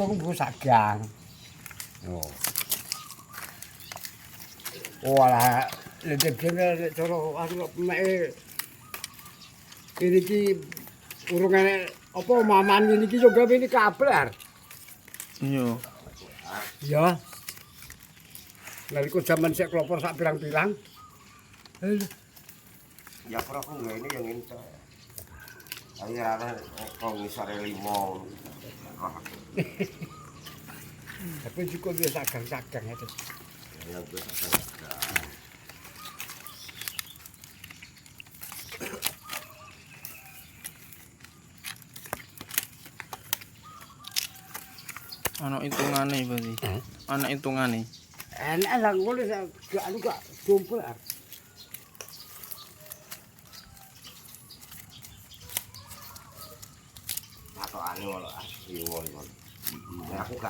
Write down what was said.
untung bu sagang. Oh. Walah, lek cara anu mek iki urung enek apa maman iki juga ini kablar. Iya. Ya. Nalika jaman sik klopor sak pirang-pirang. Ya pura aku nggak ini yang ini. Akhirnya kau ngisare limau. Tapi juga dia sagang-sagang itu. Yang gue Ana hitungane berarti. Ana hitungane. Enak lah ngono gak anu gak jompol. atau anu malah asli ngono. Aku gak